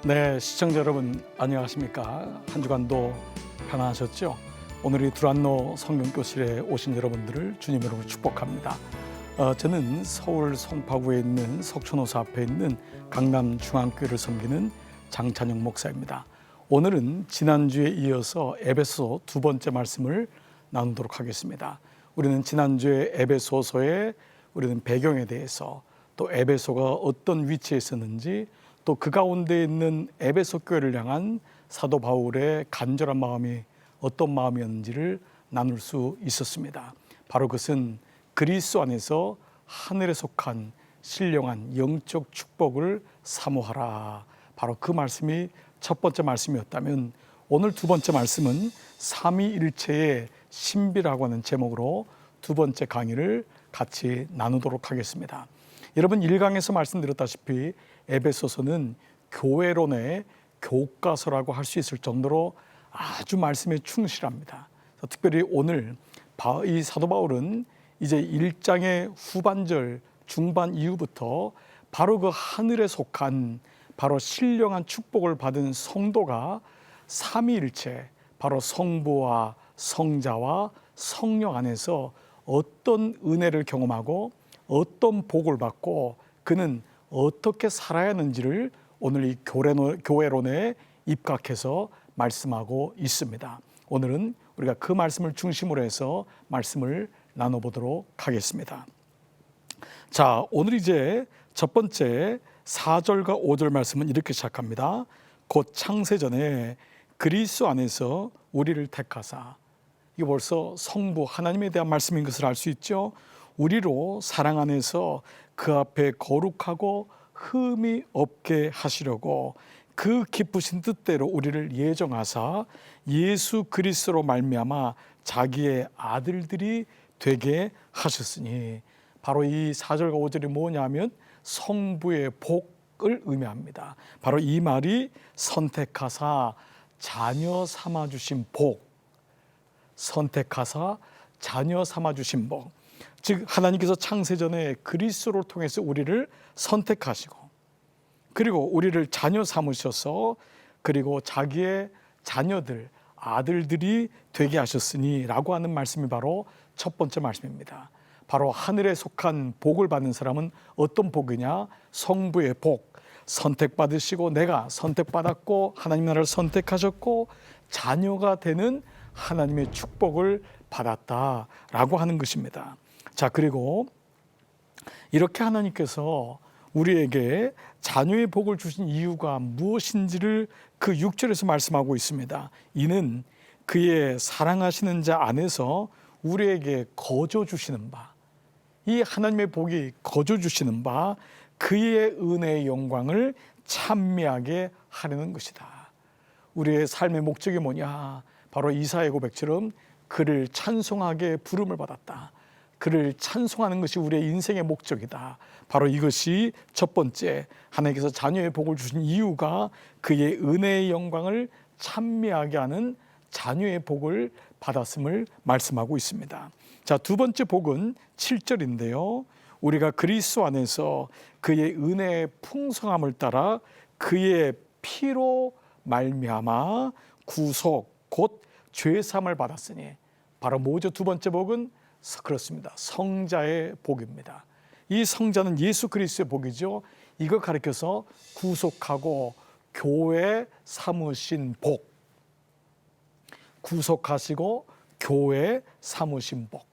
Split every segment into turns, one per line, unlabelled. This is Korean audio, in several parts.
네, 시청자 여러분 안녕하십니까? 한 주간도 편안하셨죠? 오늘 이 두란노 성경교실에 오신 여러분들을 주님 이름으로 축복합니다. 저는 서울 송파구에 있는 석촌호수 앞에 있는 강남중앙교회를 섬기는 장찬영 목사입니다. 오늘은 지난주에 이어서 에베소 두 번째 말씀을 나누도록 하겠습니다. 우리는 지난주에 에베소서의 우리는 배경에 대해서, 또 에베소가 어떤 위치에 있었는지, 또 그 가운데 있는 에베소 교회를 향한 사도 바울의 간절한 마음이 어떤 마음이었는지를 나눌 수 있었습니다. 바로 그것은 그리스도 안에서 하늘에 속한 신령한 영적 축복을 사모하라. 바로 그 말씀이 첫 번째 말씀이었다면, 오늘 두 번째 말씀은 삼위일체의 신비라고 하는 제목으로 두 번째 강의를 같이 나누도록 하겠습니다. 여러분, 1강에서 말씀드렸다시피 에베소서는 교회론의 교과서라고 할 수 있을 정도로 아주 말씀에 충실합니다. 특별히 오늘 이 사도 바울은 이제 1장의 후반절 중반 이후부터 바로 그 하늘에 속한 바로 신령한 축복을 받은 성도가 삼위일체, 바로 성부와 성자와 성령 안에서 어떤 은혜를 경험하고 어떤 복을 받고 그는 어떻게 살아야 하는지를 오늘 이 교회론에 입각해서 말씀하고 있습니다. 오늘은 우리가 그 말씀을 중심으로 해서 말씀을 나눠보도록 하겠습니다. 자, 오늘 이제 첫 번째 4절과 5절 말씀은 이렇게 시작합니다. 곧 창세전에 그리스도 안에서 우리를 택하사. 이게 벌써 성부 하나님에 대한 말씀인 것을 알 수 있죠. 우리로 사랑 안에서 그 앞에 거룩하고 흠이 없게 하시려고 그 기쁘신 뜻대로 우리를 예정하사 예수 그리스도로 말미암아 자기의 아들들이 되게 하셨으니, 바로 이 4절과 5절이 뭐냐면 성부의 복을 의미합니다. 바로 이 말이 선택하사 자녀 삼아 주신 복, 선택하사 자녀 삼아 주신 복, 즉 하나님께서 창세전에 그리스도를 통해서 우리를 선택하시고, 그리고 우리를 자녀 삼으셔서 그리고 자기의 자녀들, 아들들이 되게 하셨으니 라고 하는 말씀이 바로 첫 번째 말씀입니다. 바로 하늘에 속한 복을 받는 사람은 어떤 복이냐? 성부의 복, 선택받으시고 내가 선택받았고 하나님 나라를 선택하셨고 자녀가 되는 하나님의 축복을 받았다라고 하는 것입니다. 자, 그리고 이렇게 하나님께서 우리에게 자녀의 복을 주신 이유가 무엇인지를 그 6절에서 말씀하고 있습니다. 이는 그의 사랑하시는 자 안에서 우리에게 거저 주시는 바, 이 하나님의 복이 거저 주시는 바 그의 은혜의 영광을 찬미하게 하려는 것이다. 우리의 삶의 목적이 뭐냐? 바로 이사야 고백처럼 그를 찬송하게 부름을 받았다. 그를 찬송하는 것이 우리의 인생의 목적이다. 바로 이것이 첫 번째, 하나님께서 자녀의 복을 주신 이유가 그의 은혜의 영광을 찬미하게 하는 자녀의 복을 받았음을 말씀하고 있습니다. 자, 두 번째 복은 7절인데요. 우리가 그리스도 안에서 그의 은혜의 풍성함을 따라 그의 피로 말미암아 구속 곧 죄사함을 받았으니, 바로 뭐죠? 두 번째 복은 그렇습니다. 성자의 복입니다. 이 성자는 예수 그리스도의 복이죠. 이거 가리켜서 구속하고 교회 삼으신 복, 구속하시고 교회 삼으신 복,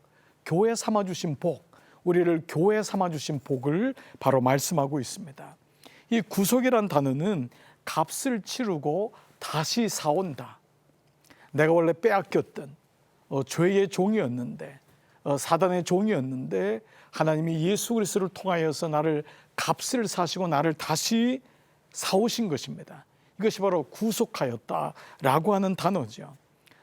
교회 삼아주신 복, 우리를 교회 삼아주신 복을 바로 말씀하고 있습니다. 이 구속이란 단어는 값을 치르고 다시 사온다. 내가 원래 빼앗겼던 죄의 종이었는데, 사단의 종이었는데 하나님이 예수 그리스도를 통하여서 나를 값을 사시고 나를 다시 사오신 것입니다. 이것이 바로 구속하였다라고 하는 단어죠.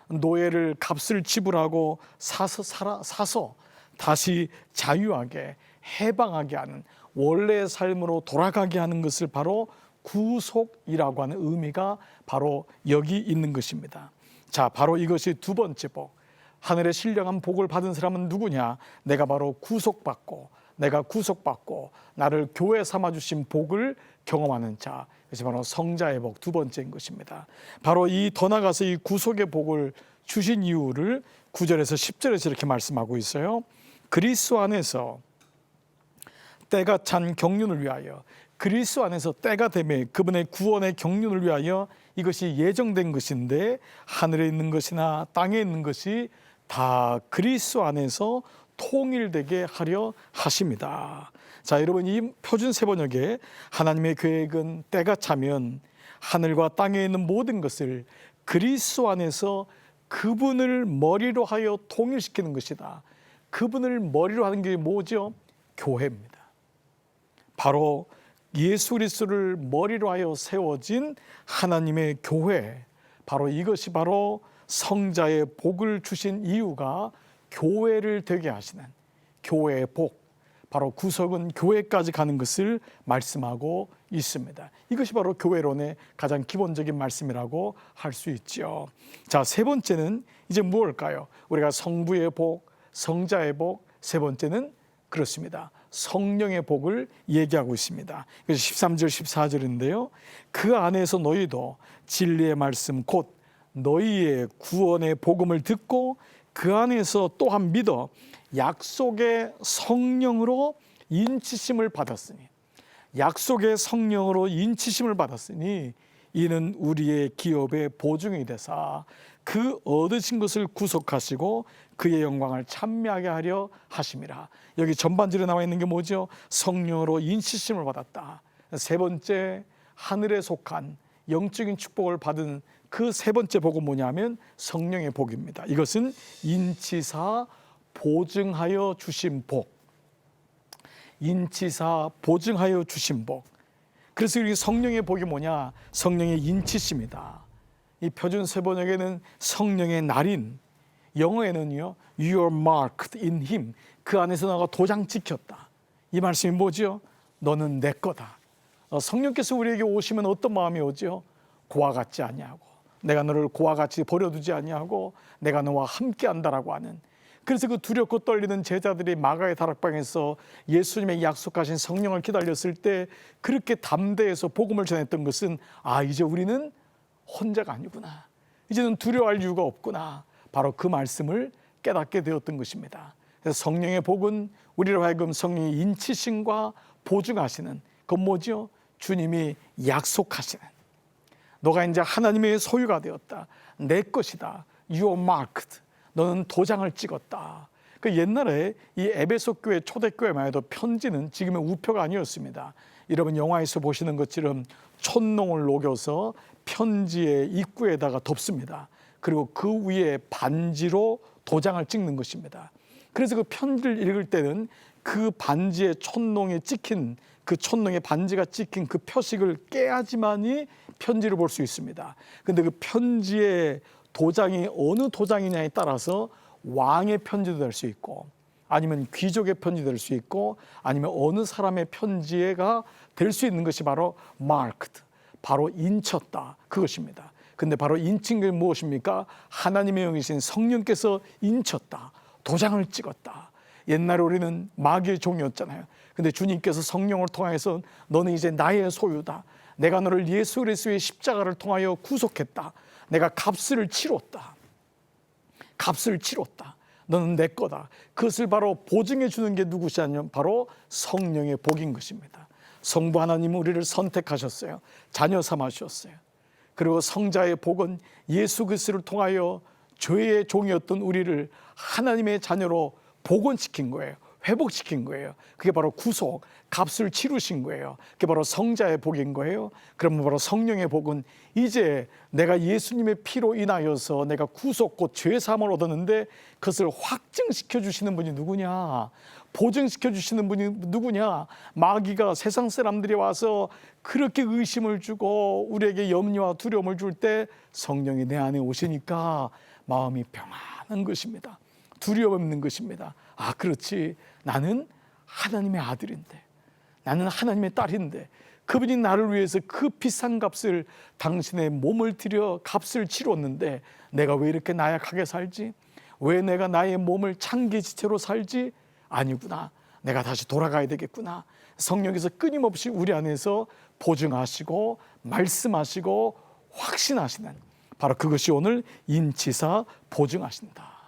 노예를 값을 지불하고 사서 다시 자유하게 해방하게 하는, 원래의 삶으로 돌아가게 하는 것을 바로 구속이라고 하는 의미가 바로 여기 있는 것입니다. 자, 바로 이것이 두 번째 복. 하늘의 신령한 복을 받은 사람은 누구냐? 내가 바로 구속받고, 내가 구속받고 나를 교회 삼아주신 복을 경험하는 자, 그것이 바로 성자의 복 두 번째인 것입니다. 바로 이 더 나아가서 이 구속의 복을 주신 이유를 9절에서 10절에서 이렇게 말씀하고 있어요. 그리스도 안에서 때가 찬 경륜을 위하여, 그리스도 안에서 때가 되매 그분의 구원의 경륜을 위하여 이것이 예정된 것인데, 하늘에 있는 것이나 땅에 있는 것이 다 그리스도 안에서 통일되게 하려 하십니다. 자, 여러분, 이 표준 세번역에 하나님의 계획은 때가 차면 하늘과 땅에 있는 모든 것을 그리스도 안에서 그분을 머리로 하여 통일시키는 것이다. 그분을 머리로 하는 게 뭐죠? 교회입니다. 바로 예수 그리스도를 머리로 하여 세워진 하나님의 교회, 바로 이것이 바로 성자의 복을 주신 이유가 교회를 되게 하시는 교회의 복, 바로 구속은 교회까지 가는 것을 말씀하고 있습니다. 이것이 바로 교회론의 가장 기본적인 말씀이라고 할 수 있죠. 자, 세 번째는 이제 무엇일까요? 우리가 성부의 복, 성자의 복, 세 번째는 그렇습니다. 성령의 복을 얘기하고 있습니다. 그래서 13절 14절인데요. 그 안에서 너희도 진리의 말씀 곧 너희의 구원의 복음을 듣고 그 안에서 또한 믿어 약속의 성령으로 인치심을 받았으니, 약속의 성령으로 인치심을 받았으니 이는 우리의 기업의 보증이 되사 그 얻으신 것을 구속하시고 그의 영광을 찬미하게 하려 하심이라. 여기 전반절에 나와 있는 게 뭐죠? 성령으로 인치심을 받았다. 세 번째, 하늘에 속한 영적인 축복을 받은 그 세 번째 복은 뭐냐면 성령의 복입니다. 이것은 인치사 보증하여 주신 복, 인치사 보증하여 주신 복. 그래서 이 성령의 복이 뭐냐? 성령의 인치심이다. 이 표준 세번역에는 성령의 날인, 영어에는요 You are marked in him, 그 안에서 너가 도장 찍혔다. 이 말씀이 뭐죠? 너는 내 거다. 성령께서 우리에게 오시면 어떤 마음이 오죠? 고와 같지 아니하고, 내가 너를 고와 같이 버려두지 아니하고 내가 너와 함께한다라고 하는. 그래서 그 두렵고 떨리는 제자들이 마가의 다락방에서 예수님의 약속하신 성령을 기다렸을 때 그렇게 담대해서 복음을 전했던 것은, 아, 이제 우리는 혼자가 아니구나, 이제는 두려워할 이유가 없구나, 바로 그 말씀을 깨닫게 되었던 것입니다. 그래서 성령의 복은 우리로 하여금 성령의 인치심과 보증하시는, 그건 뭐죠? 주님이 약속하시는, 너가 이제 하나님의 소유가 되었다, 내 것이다, You are marked, 너는 도장을 찍었다. 그 옛날에 이 에베소 교회 초대교회만 해도 편지는 지금의 우표가 아니었습니다. 여러분 영화에서 보시는 것처럼 촛농을 녹여서 편지의 입구에다가 덮습니다. 그리고 그 위에 반지로 도장을 찍는 것입니다. 그래서 그 편지를 읽을 때는 그 반지에 촛농에 찍힌, 그 촛농에 반지가 찍힌 그 표식을 깨야지만이 편지를 볼 수 있습니다. 그런데 그 편지의 도장이 어느 도장이냐에 따라서 왕의 편지도 될 수 있고, 아니면 귀족의 편지도 될 수 있고, 아니면 어느 사람의 편지가 될 수 있는 것이 바로 marked, 바로 인쳤다, 그것입니다. 근데 바로 인친 게 무엇입니까? 하나님의 영이신 성령께서 인쳤다, 도장을 찍었다. 옛날에 우리는 마귀의 종이었잖아요. 근데 주님께서 성령을 통해서 너는 이제 나의 소유다, 내가 너를 예수 그리스도의 십자가를 통하여 구속했다, 내가 값을 치렀다, 값을 치렀다, 너는 내 거다. 그것을 바로 보증해 주는 게 누구시냐면 바로 성령의 복인 것입니다. 성부 하나님은 우리를 선택하셨어요. 자녀 삼으셨어요. 그리고 성자의 복은 예수 그리스도를 통하여 죄의 종이었던 우리를 하나님의 자녀로 복원시킨 거예요. 회복시킨 거예요. 그게 바로 구속, 값을 치르신 거예요. 그게 바로 성자의 복인 거예요. 그러면 바로 성령의 복은 이제 내가 예수님의 피로 인하여서 내가 구속 곧 죄사함을 얻었는데 그것을 확증시켜 주시는 분이 누구냐? 보증시켜 주시는 분이 누구냐? 마귀가 세상 사람들이 와서 그렇게 의심을 주고 우리에게 염려와 두려움을 줄 때 성령이 내 안에 오시니까 마음이 평안한 것입니다. 두려움 없는 것입니다. 아, 그렇지, 나는 하나님의 아들인데, 나는 하나님의 딸인데, 그분이 나를 위해서 그 비싼 값을, 당신의 몸을 들여 값을 치렀는데 내가 왜 이렇게 나약하게 살지? 왜 내가 나의 몸을 창기지체로 살지? 아니구나, 내가 다시 돌아가야 되겠구나. 성령께서 끊임없이 우리 안에서 보증하시고 말씀하시고 확신하시는, 바로 그것이 오늘 인치사 보증하신다.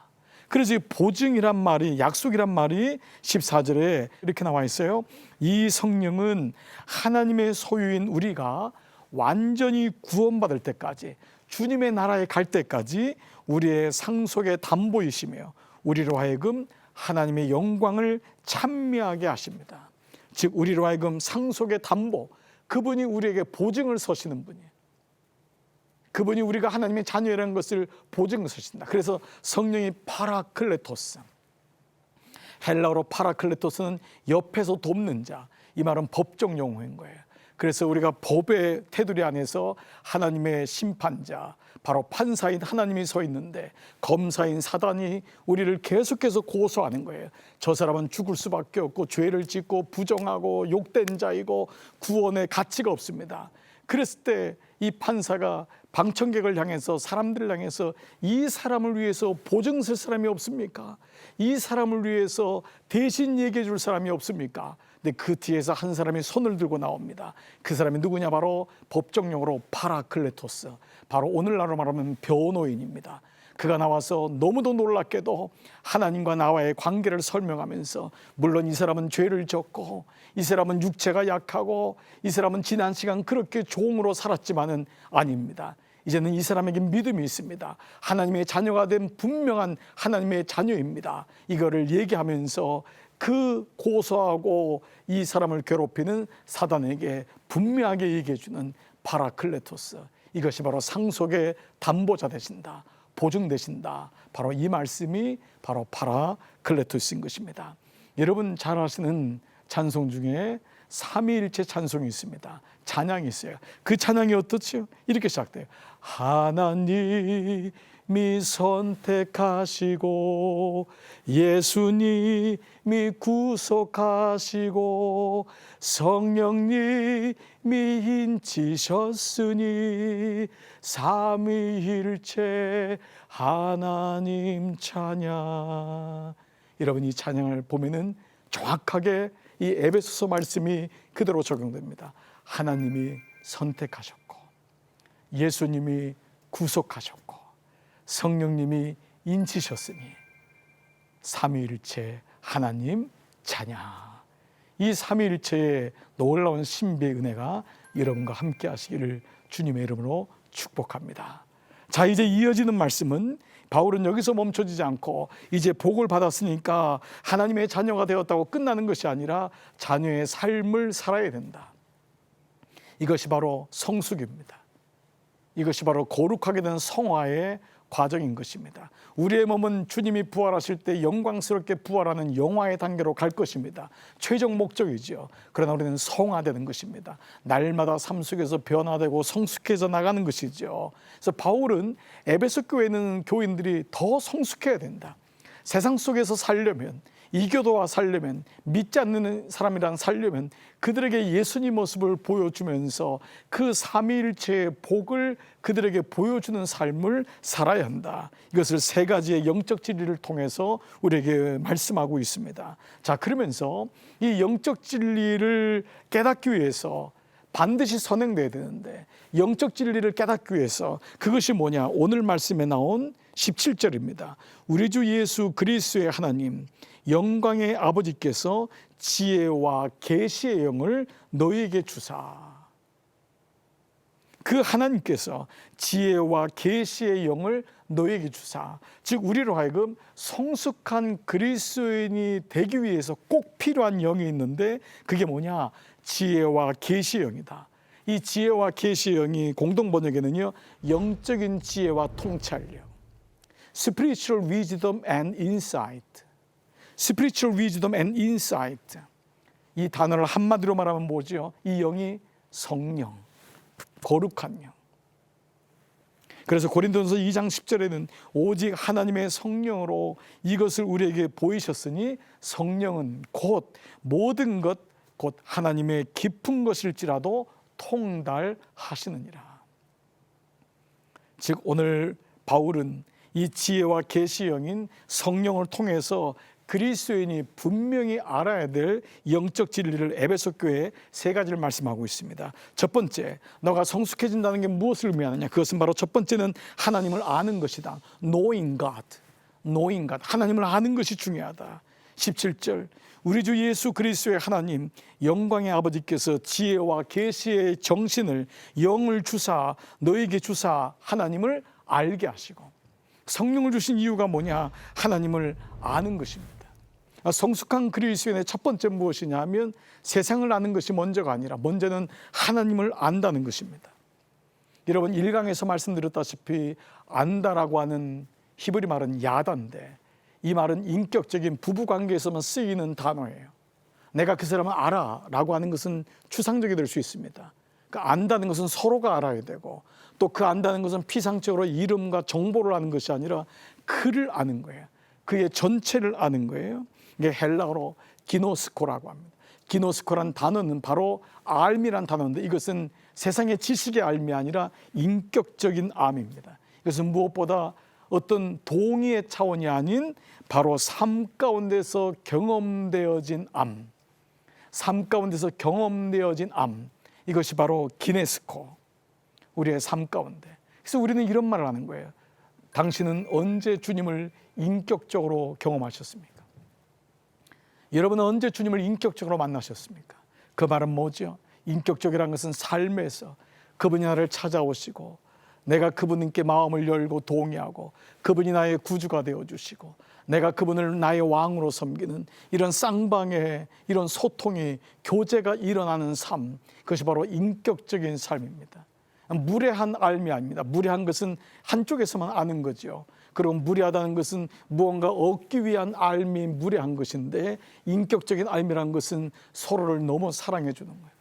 그래서 이 보증이란 말이, 약속이란 말이 14절에 이렇게 나와 있어요. 이 성령은 하나님의 소유인 우리가 완전히 구원받을 때까지, 주님의 나라에 갈 때까지 우리의 상속의 담보이시며 우리로 하여금 하나님의 영광을 찬미하게 하십니다. 즉 우리로 하여금 상속의 담보, 그분이 우리에게 보증을 서시는 분이에요. 그분이 우리가 하나님의 자녀라는 것을 보증을 서신다. 그래서 성령이 파라클레토스, 헬라어로 파라클레토스는 옆에서 돕는 자, 이 말은 법적 용어인 거예요. 그래서 우리가 법의 테두리 안에서 하나님의 심판자, 바로 판사인 하나님이 서 있는데 검사인 사단이 우리를 계속해서 고소하는 거예요. 저 사람은 죽을 수밖에 없고 죄를 짓고 부정하고 욕된 자이고 구원의 가치가 없습니다. 그랬을 때 이 판사가 방청객을 향해서, 사람들을 향해서 이 사람을 위해서 보증 설 사람이 없습니까? 이 사람을 위해서 대신 얘기해 줄 사람이 없습니까? 근데 그 뒤에서 한 사람이 손을 들고 나옵니다. 그 사람이 누구냐? 바로 법정 용어로 파라클레토스, 바로 오늘날로 말하면 변호인입니다. 그가 나와서 너무도 놀랍게도 하나님과 나와의 관계를 설명하면서, 물론 이 사람은 죄를 졌고 이 사람은 육체가 약하고 이 사람은 지난 시간 그렇게 종으로 살았지만은 아닙니다. 이제는 이 사람에게 믿음이 있습니다. 하나님의 자녀가 된 분명한 하나님의 자녀입니다. 이거를 얘기하면서 그 고소하고 이 사람을 괴롭히는 사단에게 분명하게 얘기해 주는 파라클레토스, 이것이 바로 상속의 담보자 되신다, 보증 되신다. 바로 이 말씀이 바로 파라클레토스인 것입니다. 여러분 잘 아시는 찬송 중에 삼위일체 찬송이 있습니다. 찬양이 있어요. 그 찬양이 어떻죠? 이렇게 시작돼요. 하나님이 선택하시고 예수님이 구속하시고 성령님이 인치셨으니 삼위일체 하나님 찬양. 여러분 이 찬양을 보면은 정확하게 이 에베소서 말씀이 그대로 적용됩니다. 하나님이 선택하셨고 예수님이 구속하셨고 성령님이 인치셨으니 삼위일체 하나님 찬양. 이 삼위일체의 놀라운 신비의 은혜가 여러분과 함께 하시기를 주님의 이름으로 축복합니다. 자, 이제 이어지는 말씀은 바울은 여기서 멈춰지지 않고 이제 복을 받았으니까 하나님의 자녀가 되었다고 끝나는 것이 아니라 자녀의 삶을 살아야 된다. 이것이 바로 성숙입니다. 이것이 바로 거룩하게 된 성화의 과정인 것입니다. 우리의 몸은 주님이 부활하실 때 영광스럽게 부활하는 영화의 단계로 갈 것입니다. 최종 목적이죠. 그러나 우리는 성화되는 것입니다. 날마다 삶 속에서 변화되고 성숙해져 나가는 것이죠. 그래서 바울은 에베소 교회에 있는 교인들이 더 성숙해야 된다. 세상 속에서 살려면, 이교도와 살려면, 믿지 않는 사람이랑 살려면 그들에게 예수님 모습을 보여주면서 그 삼위일체의 복을 그들에게 보여주는 삶을 살아야 한다. 이것을 세 가지의 영적 진리를 통해서 우리에게 말씀하고 있습니다. 자, 그러면서 이 영적 진리를 깨닫기 위해서 반드시 선행돼야 되는데, 영적 진리를 깨닫기 위해서 그것이 뭐냐? 오늘 말씀에 나온 17절입니다. 우리 주 예수 그리스도의 하나님 영광의 아버지께서 지혜와 계시의 영을 너희에게 주사. 그 하나님께서 지혜와 계시의 영을 너희에게 주사. 즉 우리로 하여금 성숙한 그리스도인이 되기 위해서 꼭 필요한 영이 있는데 그게 뭐냐? 지혜와 계시의 영이다. 이 지혜와 계시의 영이 공동 번역에는요, 영적인 지혜와 통찰력, Spiritual wisdom and insight. Spiritual wisdom and insight. 이 단어를 한마디로 말하면 뭐죠? 이 영이 성령, 거룩한 영. 그래서 고린도전서 2장 10절에는 오직 하나님의 성령으로 이것을 우리에게 보이셨으니 성령은 곧 모든 것, 곧 하나님의 깊은 것일지라도 통달하시느니라. 즉 오늘 바울은 이 지혜와 계시 영인 성령을 통해서 그리스도인이 분명히 알아야 될 영적 진리를 에베소 교회에 세 가지를 말씀하고 있습니다. 첫 번째, 너가 성숙해진다는 게 무엇을 의미하느냐? 그것은 바로 첫 번째는 하나님을 아는 것이다. Knowing God. Knowing God. 하나님을 아는 것이 중요하다. 17절, 우리 주 예수 그리스도의 하나님 영광의 아버지께서 지혜와 계시의 정신을 영을 주사 너에게 주사 하나님을 알게 하시고, 성령을 주신 이유가 뭐냐? 하나님을 아는 것입니다. 성숙한 그리스도인의 첫 번째 무엇이냐 하면 세상을 아는 것이 먼저가 아니라 먼저는 하나님을 안다는 것입니다. 여러분, 1강에서 말씀드렸다시피 안다라고 하는 히브리 말은 야다인데, 이 말은 인격적인 부부관계에서만 쓰이는 단어예요. 내가 그 사람을 알아 라고 하는 것은 추상적이 될 수 있습니다. 그러니까 안다는 것은 서로가 알아야 되고, 또 그 안다는 것은 피상적으로 이름과 정보를 아는 것이 아니라 그를 아는 거예요. 그의 전체를 아는 거예요. 이게 헬라어로 기노스코라고 합니다. 기노스코란 단어는 바로 알미란 단어인데, 이것은 세상의 지식의 알미 아니라 인격적인 암입니다. 이것은 무엇보다 어떤 동의의 차원이 아닌 바로 삶 가운데서 경험되어진 암, 삶 가운데서 경험되어진 암, 이것이 바로 기네스코, 우리의 삶 가운데. 그래서 우리는 이런 말을 하는 거예요. 당신은 언제 주님을 인격적으로 경험하셨습니까? 여러분은 언제 주님을 인격적으로 만나셨습니까? 그 말은 뭐죠? 인격적이라는 것은 삶에서 그분이 나를 찾아오시고, 내가 그분께 마음을 열고 동의하고, 그분이 나의 구주가 되어주시고, 내가 그분을 나의 왕으로 섬기는 이런 쌍방의 이런 소통이, 교제가 일어나는 삶, 그것이 바로 인격적인 삶입니다. 무례한 알미 아닙니다. 무례한 것은 한쪽에서만 아는 거죠. 그리고 무례하다는 것은 무언가 얻기 위한 알미, 무례한 것인데, 인격적인 알미라는 것은 서로를 너무 사랑해 주는 거예요.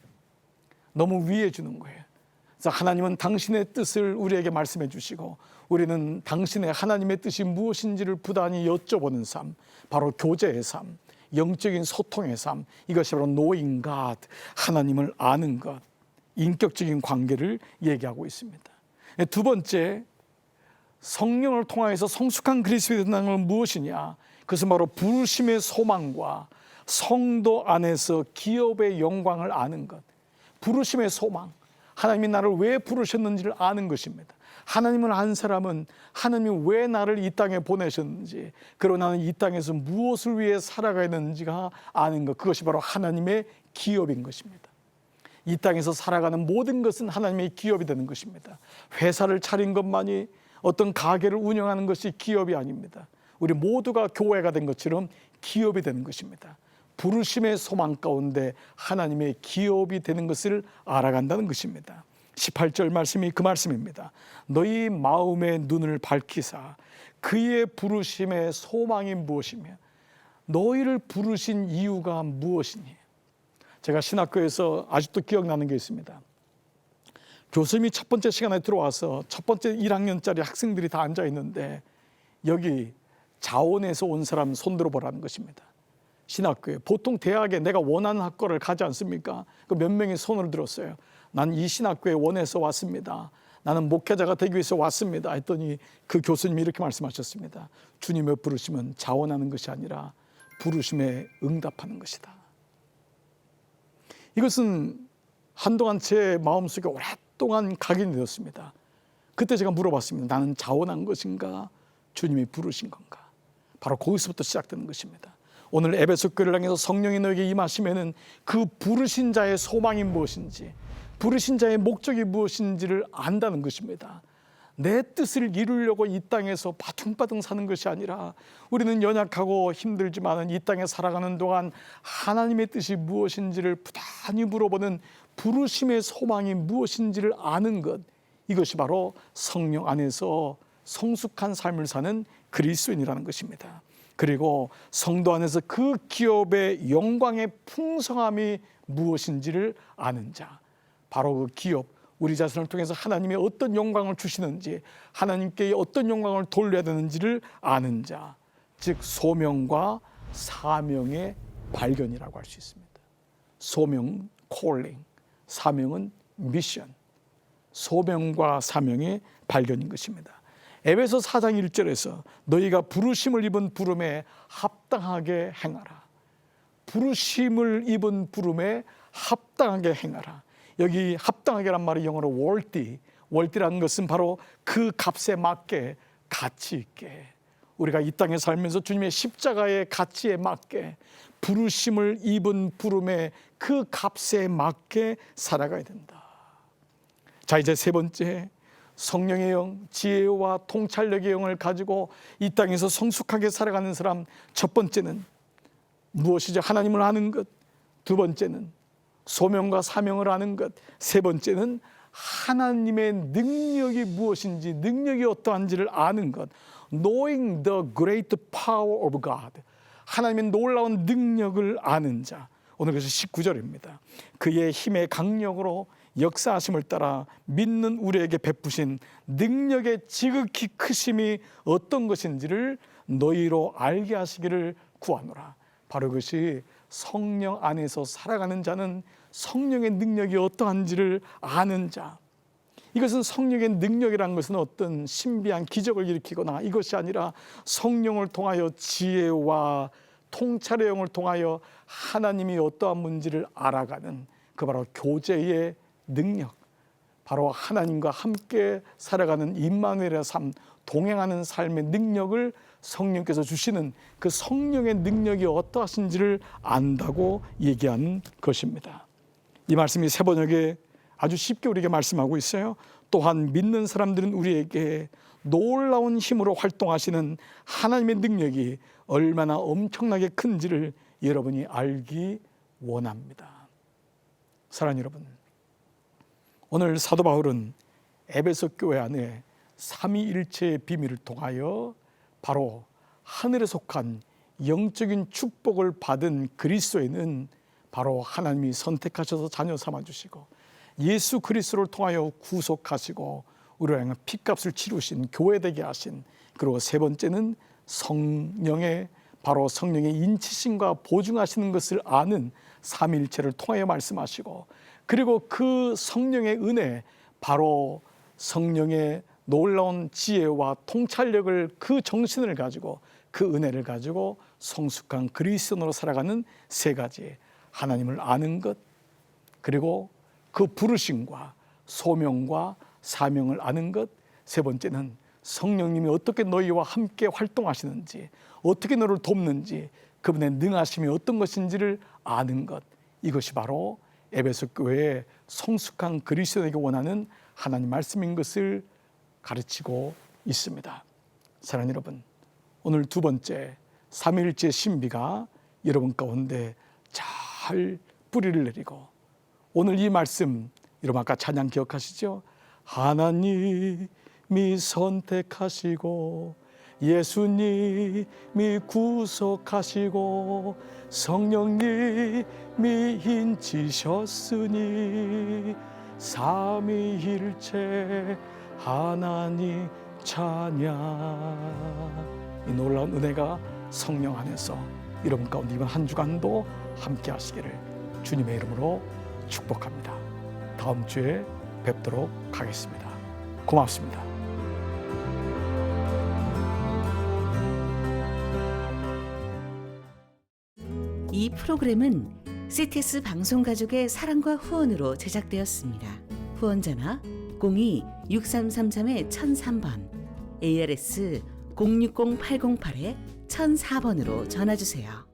너무 위해 주는 거예요. 그래서 하나님은 당신의 뜻을 우리에게 말씀해 주시고, 우리는 당신의 하나님의 뜻이 무엇인지를 부단히 여쭤보는 삶, 바로 교제의 삶, 영적인 소통의 삶, 이것이 바로 knowing God, 하나님을 아는 것, 인격적인 관계를 얘기하고 있습니다. 두 번째, 성령을 통하여서 성숙한 그리스도인이 된다는 건 무엇이냐? 그것은 바로 부르심의 소망과 성도 안에서 기업의 영광을 아는 것. 부르심의 소망, 하나님이 나를 왜 부르셨는지를 아는 것입니다. 하나님을 안 사람은 하나님이 왜 나를 이 땅에 보내셨는지, 그리고 나는 이 땅에서 무엇을 위해 살아가야 되는지가 아는 것, 그것이 바로 하나님의 기업인 것입니다. 이 땅에서 살아가는 모든 것은 하나님의 기업이 되는 것입니다. 회사를 차린 것만이, 어떤 가게를 운영하는 것이 기업이 아닙니다. 우리 모두가 교회가 된 것처럼 기업이 되는 것입니다. 부르심의 소망 가운데 하나님의 기업이 되는 것을 알아간다는 것입니다. 18절 말씀이 그 말씀입니다. 너희 마음의 눈을 밝히사 그의 부르심의 소망이 무엇이며 너희를 부르신 이유가 무엇이니. 제가 신학교에서 아직도 기억나는 게 있습니다. 교수님이 첫 번째 시간에 들어와서 첫 번째 1학년짜리 학생들이 다 앉아 있는데, 여기 자원에서 온 사람 손 들어보라는 것입니다. 신학교에, 보통 대학에 내가 원하는 학과를 가지 않습니까? 그 몇 명이 손을 들었어요. 난 이 신학교에 원해서 왔습니다. 나는 목회자가 되기 위해서 왔습니다. 했더니 그 교수님이 이렇게 말씀하셨습니다. 주님의 부르심은 자원하는 것이 아니라 부르심에 응답하는 것이다. 이것은 한동안 제 마음속에 오랫동안 각인이 되었습니다. 그때 제가 물어봤습니다. 나는 자원한 것인가? 주님이 부르신 건가? 바로 거기서부터 시작되는 것입니다. 오늘 에베소 교회를 향해서 성령이 너에게 임하시면은 그 부르신 자의 소망이 무엇인지, 부르신 자의 목적이 무엇인지를 안다는 것입니다. 내 뜻을 이루려고 이 땅에서 바둥바둥 사는 것이 아니라, 우리는 연약하고 힘들지만 이 땅에 살아가는 동안 하나님의 뜻이 무엇인지를 부단히 물어보는 부르심의 소망이 무엇인지를 아는 것, 이것이 바로 성령 안에서 성숙한 삶을 사는 그리스도인이라는 것입니다. 그리고 성도 안에서 그 기업의 영광의 풍성함이 무엇인지를 아는 자, 바로 그 기업, 우리 자신을 통해서 하나님의 어떤 영광을 주시는지, 하나님께 어떤 영광을 돌려야 되는지를 아는 자, 즉 소명과 사명의 발견이라고 할 수 있습니다. 소명, calling, 사명은 미션, 소명과 사명의 발견인 것입니다. 에베소 4장 1절에서 너희가 부르심을 입은 부름에 합당하게 행하라. 부르심을 입은 부름에 합당하게 행하라. 여기 합당하게란 말이 영어로 worthy라는 것은 바로 그 값에 맞게 가치 있게, 우리가 이 땅에 살면서 주님의 십자가의 가치에 맞게 부르심을 입은 부름에 그 값에 맞게 살아가야 된다. 자, 이제 세 번째, 성령의 영, 지혜와 통찰력의 영을 가지고 이 땅에서 성숙하게 살아가는 사람, 첫 번째는 무엇이죠? 하나님을 아는 것. 두 번째는 소명과 사명을 아는 것. 세 번째는 하나님의 능력이 무엇인지, 능력이 어떠한지를 아는 것. Knowing the great power of God. 하나님의 놀라운 능력을 아는 자. 오늘 그래서 19절입니다. 그의 힘의 강력으로 역사하심을 따라 믿는 우리에게 베푸신 능력의 지극히 크심이 어떤 것인지를 너희로 알게 하시기를 구하노라. 바로 그것이 성령 안에서 살아가는 자는 성령의 능력이 어떠한지를 아는 자. 이것은 성령의 능력이라는 것은 어떤 신비한 기적을 일으키거나 이것이 아니라 성령을 통하여 지혜와 통찰의 영을 통하여 하나님이 어떠한 문제를 알아가는 그 바로 교제의 능력, 바로 하나님과 함께 살아가는 임마누엘의 삶, 동행하는 삶의 능력을 성령께서 주시는 그 성령의 능력이 어떠하신지를 안다고 얘기하는 것입니다. 이 말씀이 세번역에 아주 쉽게 우리에게 말씀하고 있어요. 또한 믿는 사람들은 우리에게 놀라운 힘으로 활동하시는 하나님의 능력이 얼마나 엄청나게 큰지를 여러분이 알기 원합니다. 사랑하는 여러분, 오늘 사도 바울은 에베소 교회 안에 삼위일체의 비밀을 통하여 바로 하늘에 속한 영적인 축복을 받은 그리스도인은 바로 하나님이 선택하셔서 자녀 삼아주시고 예수 그리스도를 통하여 구속하시고 우리로 하여금 피값을 치르신 교회 되게 하신, 그리고 세 번째는 성령의 바로 성령의 인치심과 보증하시는 것을 아는 삼위일체를 통하여 말씀하시고, 그리고 그 성령의 은혜, 바로 성령의 놀라운 지혜와 통찰력을, 그 정신을 가지고 그 은혜를 가지고 성숙한 그리스도인으로 살아가는 세 가지, 하나님을 아는 것, 그리고 그 부르심과 소명과 사명을 아는 것, 세 번째는 성령님이 어떻게 너희와 함께 활동하시는지, 어떻게 너를 돕는지, 그분의 능하심이 어떤 것인지를 아는 것, 이것이 바로 에베소 교회의 성숙한 그리스도인에게 원하는 하나님 말씀인 것을 가르치고 있습니다. 사랑하는 여러분, 오늘 두 번째 삼위일체 신비가 여러분 가운데 잘 뿌리를 내리고, 오늘 이 말씀 여러분 아까 찬양 기억하시죠? 하나님이 선택하시고 예수님이 구속하시고 성령님이 인치셨으니 삼위일체 하나님 찬양. 이 놀라운 은혜가 성령 안에서 여러분 가운데 이번 한 주간도 함께 하시기를 주님의 이름으로 축복합니다. 다음 주에 뵙도록 하겠습니다. 고맙습니다.
이 프로그램은 CTS 방송가족의 사랑과 후원으로 제작되었습니다. 후원전화 02-6333-1003번, ARS 060-808-1004번으로 전화주세요.